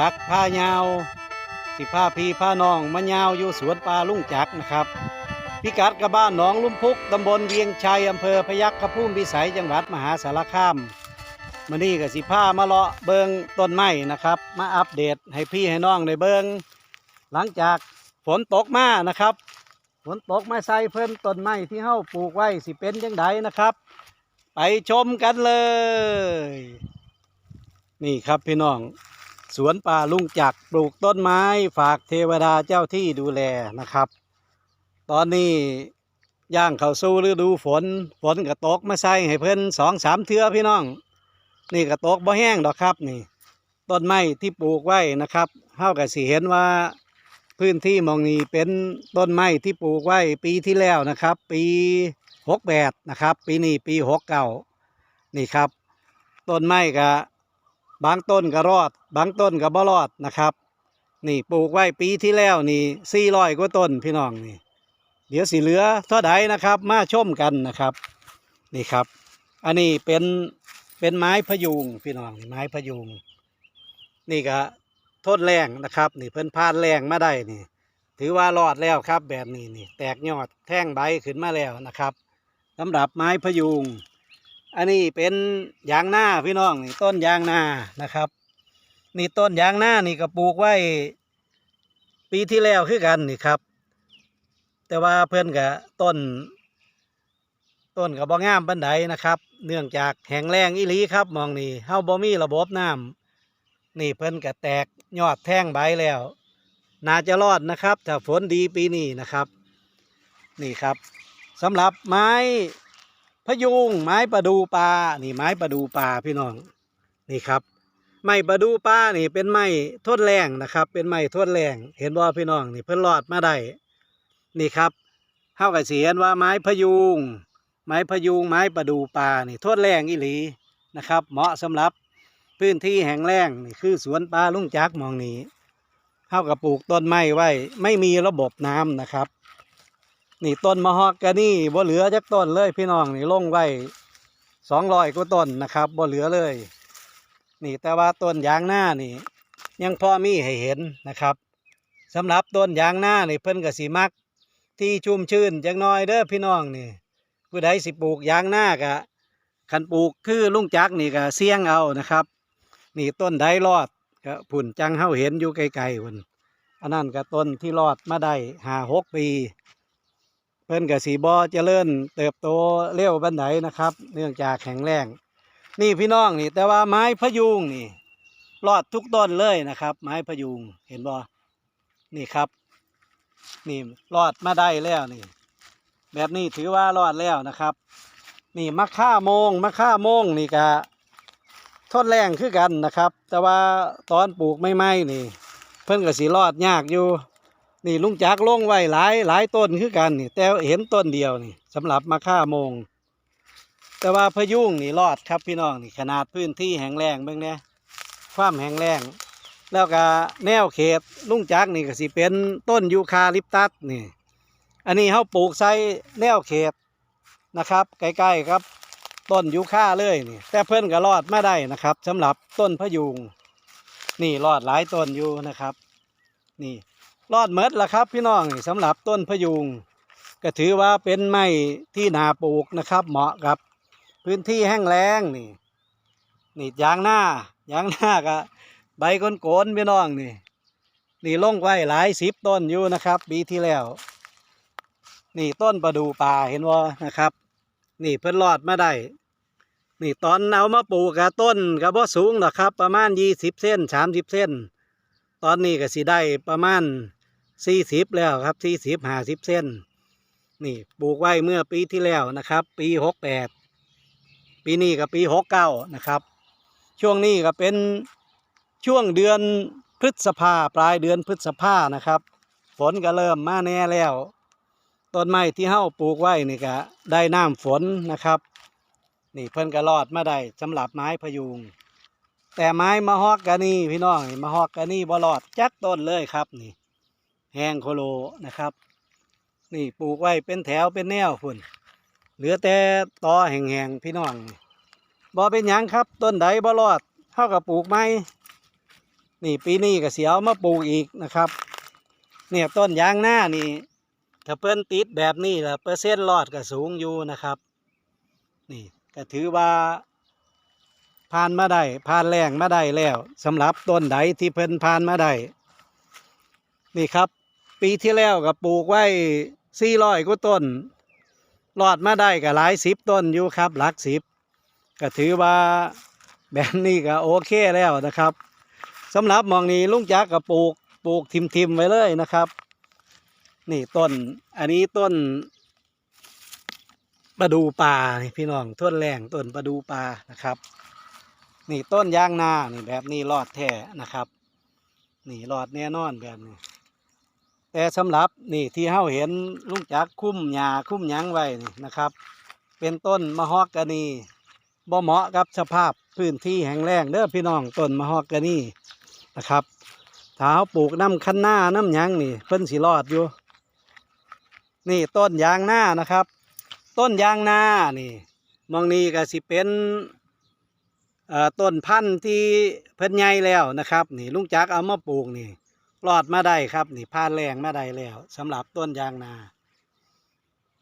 จักรพายาวสิพาพี่พาน้องมายาวอยู่สวนป่าลุงจักรนะครับพิกัดกับบ้านหนองลุ่มพุกตำบลเวียงชัยอำเภอพยัคฆภูมิพิสัยจังหวัดมหาสารคามมื้อนี้ก็สิพามาเลาะเบิงต้นไม้นะครับมาอัปเดตให้พี่ให้น้องได้เบิงหลังจากฝนตกมานะครับฝนตกมาใส่เพิ่นต้นไม้ที่เฮาปลูกไว้สิเป็นจังไดนะครับ ไปชมกันเลย นี่ครับพี่น้องสวนป่าลุงจักรปลูกต้นไม้ฝากเทวดาเจ้าที่ดูแลนะครับ ตอนนี้ย่างเข้าสู่ฤดูฝนก็ตกมาใส่ให้เพิ่น2-3 เทื่อพี่น้องนี่ก็ตกบ่แห้งดอกครับนี่ต้นไม้ที่ปลูกไว้นะครับเฮาก็สิเห็นว่าพื้นที่มองนี้เป็นต้นไม้ที่ปลูกไว้ปีที่แล้วนะครับ ปี68นะครับปีนี้ปี69นี่ครับต้นไม้ก็บางต้นก็รอดบางต้นก็บ่รอดนะครับนี่ปลูกไว้ปีที่แล้วนี่400 กว่าต้นพี่น้องนี่เดี๋ยวสิเหลือเท่าใดนะครับมาชมกันนะครับนี่ครับอันนี้เป็นไม้พะยูงพี่น้องไม้พะยูงนี่ก็ทนแรงนะครับนี่เพิ่นผ่านแรงมาได้นี่ถือว่ารอดแล้วครับแบบนี้นี่แตกยอดแท่งใบขึ้นมาแล้วนะครับสำหรับไม้พะยูงอันนี้เป็นยางนาพี่น้องนี่ต้นยางนานะครับนี่ต้นยางนานี่ก็ปลูกไว้ปีที่แล้วคือกันนี่ครับแต่ว่าเพื่อนกับต้นกับบ่งามปานใดนะครับเนื่องจากแห้งแล้งอีหลีครับมองนี่เฮาบ่มีระบบน้ำนี่เพิ่นก็แตกยอดแท่งใบแล้วน่าจะรอดนะครับถ้าฝนดีปีนี้นะครับนี่ครับสำหรับไม้พะยูงไม้ประดูปลานี่ไม้ประดูปลาพี่น้องนี่ครับไม้ประดูปลานี่เป็นไม้ทนแรงนะครับเป็นไม้ทนแรงเห็นบ่พี่น้องนี่เพิ่นรอดมาได้นี่ครับเฮาก็สิเห็นว่าไม้พะยูงไม้ประดูปลานี่ทนแรงอีหลีนะครับเหมาะสำหรับพื้นที่แห้งแล้งนี่คือสวนป่าลุงจักรมองนี้เฮาก็ปลูกต้นไม้ไว้ไม่มีระบบน้ำนะครับนี่ต้นมะฮอกกานี่บ่เหลือจักต้นเลยพี่น้องนี่ลงไว้200 กว่าต้นนะครับบ่เหลือเลยนี่แต่ว่าต้นยางนานี่ยังพอมีให้เห็นนะครับสำหรับต้นยางนานี่เพิ่นก็สิมักที่ชุ่มชื้นจังน้อยเด้อพี่น้องนี่ผู้ใดสิปลูกยางนาก็คันปลูกคือลุงจักรนี่ก็เสี่ยงเอานะครับนี่ต้นใดรอดก็ผุ่นจังเฮาเห็นอยู่ไกลๆพุ่นอันนั้นก็ต้นที่รอดมาได้5-6 ปีเพิ่นก็สิบ่เจริญเติบโตเร็วปานใดนะครับเนื่องจากแข็งแรงนี่พี่น้องนี่แต่ว่าไม้พะยูงนี่รอดทุกต้นเลยนะครับไม้พะยูงเห็นบ่นี่ครับนี่รอดมาได้แล้วนี่แบบนี้ถือว่ารอดแล้วนะครับนี่มะข่าโมงนี่ก็ทนแรงคือกันนะครับแต่ว่าตอนปลูกไม่นี่เพิ่นก็สิรอดยากอยู่นี่ลุงจักรลงไว้หลายต้นคือกันนี่แต่เห็นต้นเดียวนี่สำหรับมะข่าโมงแต่ว่าพะยุงนี่รอดครับพี่น้องนี่ขนาดพื้นที่แห้งแล้งเบิ่งเนี่ยความแห้งแล้งแล้วก็แนวเขตลุงจักรนี่ก็สิเป็นต้นยูคาลิปตัสนี่อันนี้เขาปลูกใส่แนวเขตนะครับใกล้ๆครับต้นยูคาเลยนี่แต่เพิ่นก็รอดมาได้นะครับสำหรับต้นพะยูงนี่รอดหลายต้นอยู่นะครับนี่รอดเมดละครับพี่น้องนี่สำหรับต้นพะยูงก็ถือว่าเป็นไม้ที่น่าปลูกนะครับเหมาะกับพื้นที่แห้งแล้งนี่ยางหน้าก็ใบโกนพี่น้องนี่ลงไว้หลาย10 ต้นอยู่นะครับปีที่แล้วนี่ต้นประดูป่าเห็นว่านะครับนี่เพิ่นรอดมาได้นี่ตอนเอามาปลูกกับต้นกับบ่สูงหรอกครับประมาณ20 เส้น30 เส้นตอนนี้ก็สิได้ประมาณ40แล้วครับ40-50 เส้นนี่ปลูกไว้เมื่อปีที่แล้วนะครับปี68ปีนี้กับปี69นะครับช่วงนี้ก็เป็นช่วงเดือนพฤษภาปลายเดือนพฤษภานะครับฝนก็เริ่มมาแน่แล้วต้นไม้ที่เฮาปลูกไว้นี่ก็ได้น้ำฝนนะครับนี่เพิ่นก็รอดมาได้สำหรับไม้พะยูงแต่ไม้มะฮอกกานี่พี่น้องนี่มะฮอกกานี่บ่รอดจักต้นเลยครับนี่แห้งโคโลนะครับนี่ปลูกไว้เป็นแถวเป็นแนวพุ่นเหลือแต่ตอแห้งๆพี่น้องบ่เป็นหยังครับต้นใดบ่รอดเฮาก็ปลูกไม้ นี่ปีนี้ก็เสียวมาปลูกอีกนะครับเนี่ยต้นยางหน้านี่ถ้าเพิ่นติดแบบนี้ละเปอร์เซ็นต์รอดก็สูงอยู่นะครับนี่ก็ถือว่าผ่านมาได้ผ่านแรงมาได้แล้วสำหรับต้นใดที่เพิ่นผ่านมาได้นี่ครับปีที่แล้วก็ปลูกไว้400 กว่าต้นรอดมาได้ก็หลาย10 ต้นอยู่ครับหลัก10ก็ถือว่าแบบนี้ก็โอเคแล้วนะครับสำหรับหมองนี้ลุงจักรก็ปลูกทิมไว้เลยนะครับนี่ต้นอันนี้ต้นประดูป่าพี่น้องต้นแรงต้นประดูป่านะครับนี่ต้นยางนานี่แบบนี้รอดแท้นะครับนี่รอดแน่นอนแบบนี้แต่สำหรับนี่ที่เฮาเห็นลุงจักรคุ้มหญ้าคุ้มหยังไว้นี่นะครับเป็นต้นมะฮอกกานีบ่เหมาะกับสภาพพื้นที่แห้งแล้งเด้อพี่น้องต้นมะฮอกกานีนะครับถ้าเฮาปลูกน้ำคันหน้าน้ำหยังนี่เพิ่นสิรอดอยู่นี่ต้นยางนานะครับต้นยางนานี่มองนี้ก็สิเป็นต้นพันธุ์ที่เพิ่นใหญ่แล้วนะครับนี่ลุงจักรเอามาปลูกนี่รอดมาได้ครับนี่ผ่านแรงมาได้แล้วสำหรับต้นยางนา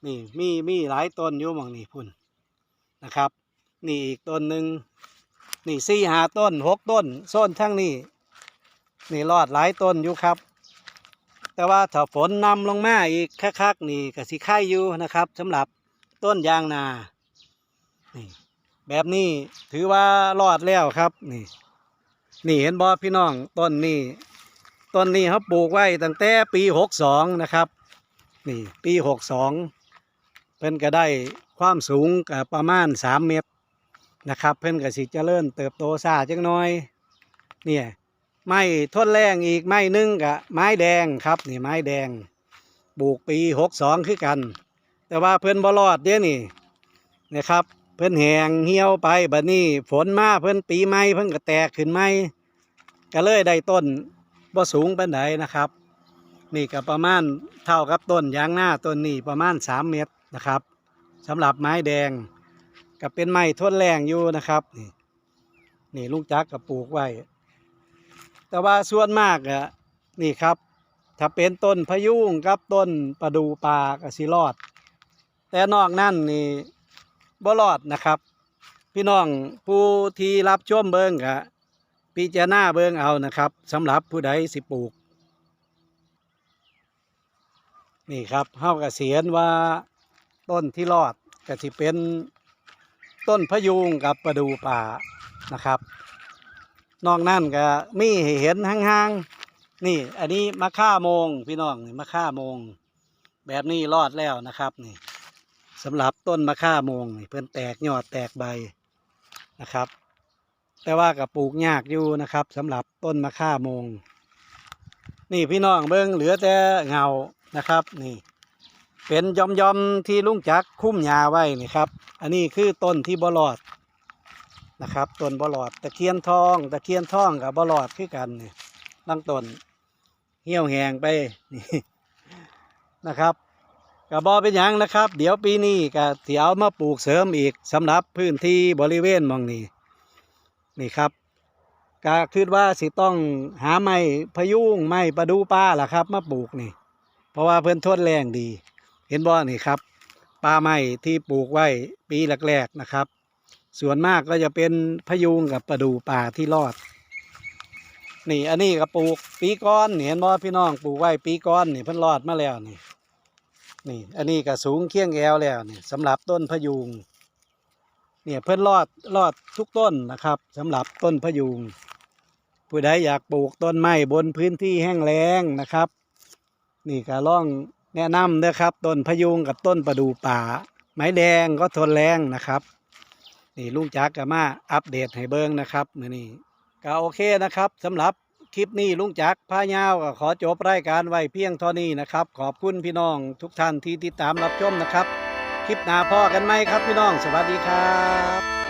นี่มีหลายต้นอยู่มองนี่พุ่นนะครับนี่อีกต้นหนึ่งนี่4-5 ต้น6 ต้นโซนทั้งนี้นี่รอดหลายต้นอยู่ครับแต่ว่าถ้าฝนนำลงมาอีกคักๆนี่ก็สิไข่อยู่นะครับสำหรับต้นยางนานี่แบบนี้ถือว่ารอดแล้วครับนี่เห็นบ่พี่น้องต้นนี้เขาปลูกไว้ตั้งแต่ปี62นะครับนี่ปี62เพิ่นก็ได้ความสูงกับประมาณ3 เมตรนะครับเพิ่นก็สิเจริญเติบโตช้าจังน้อยเนี่ยไม้ทนแรงอีกไม้หนึ่งกับไม้แดงครับนี่ไม้แดงปลูกปี62คือกันแต่ว่าเพิ่นบ่รอดเด้นี่นะครับเพิ่นแห้งเหี่ยวไปบัดนี้ฝนมาเพิ่นปีใหม่เพิ่นก็แตกขึ้นใหม่ก็เลยได้ต้นบ่สูงปานใดนะครับนี่ก็ประมาณเท่ากับต้นยางนาต้นนี้ประมาณ3 เมตรนะครับสำหรับไม้แดงก็เป็นไม้ทนแรงอยู่นะครับนี่ลุงจักรก็ปลูกไว้แต่ว่าส่วนมากอะนี่ครับถ้าเป็นต้นพะยุงกับต้นประดู่ป่าก็สิรอดแต่นอกนั้นนี่บ่รอดนะครับพี่น้องผู้ที่รับชมเบิ่งก็พิจารณาเบิ่งเอานะครับสำหรับผู้ใดสิปลูกนี่ครับเฮาก็เสียนว่าต้นที่รอดก็สิเป็นต้นพะยุงกับประดู่ป่านะครับนอกนั้นก็มีให้เห็นห่างๆนี่อันนี้มะข่าโมงพี่น้องนี่มะข่าโมงแบบนี้รอดแล้วนะครับนี่สำหรับต้นมะข่าโมงนี่เพิ่นแตกยอดแตกใบนะครับแต่ว่าก็ปลูกยากอยู่นะครับสำหรับต้นมะข่าโมงนี่พี่น้องเบิ่งเหลือแต่เงานะครับนี่เป็นยอมที่ลุงจักรคุ้มหญ้าไว้นี่ครับอันนี้คือต้นที่บ่รอดนะครับต้นบ่รอดตะเคียนทองกับบ่รอดคือกันนี่ตั้งต้นเหี่ยวแห้งไปนี่นะครับกระบอเป็นอย่างนะครับเดี๋ยวปีนี้ก็สิเอามาปลูกเสริมอีกสำหรับพื้นที่บริเวณมองนี่ครับก็คิดว่าสิต้องหาไม้พะยุงไม้ประดู่ป่าล่ะครับมาปลูกนี่เพราะว่าเพิ่นทนแรงดีเห็นบ่นี่ครับป่าไม้ที่ปลูกไว้ปีแรกๆนะครับส่วนมากก็จะเป็นพะยุงกับประดู่ป่าที่รอดนี่อันนี้ก็ปลูกปีก้อนเห็นบ่พี่น้องปลูกไว้ปีก้อนนี่เพิ่นรอดมาแล้วนี่อันนี้ก็สูงเคียงแอวแล้วนี่สำหรับต้นพะยุงเนี่ยเพิ่นรอดทุกต้นนะครับสำหรับต้นพะยุงผู้ใดอยากปลูกต้นไม้บนพื้นที่แห้งแล้งนะครับนี่ก็ลองแนะนำนะครับต้นพะยุงกับต้นประดู่ป่าไม้แดงก็ทนแรงนะครับนี่ลุงจักรก็มาอัปเดตให้เบิ่งนะครับมื้อนี้ก็โอเคนะครับสำหรับคลิปนี้ลุงจักรพายาวก็ขอจบรายการไว้เพียงเท่านี้นะครับขอบคุณพี่น้องทุกท่านที่ติดตามรับชมนะครับคลิปหน้าพ่อกันไหมครับพี่น้องสวัสดีครับ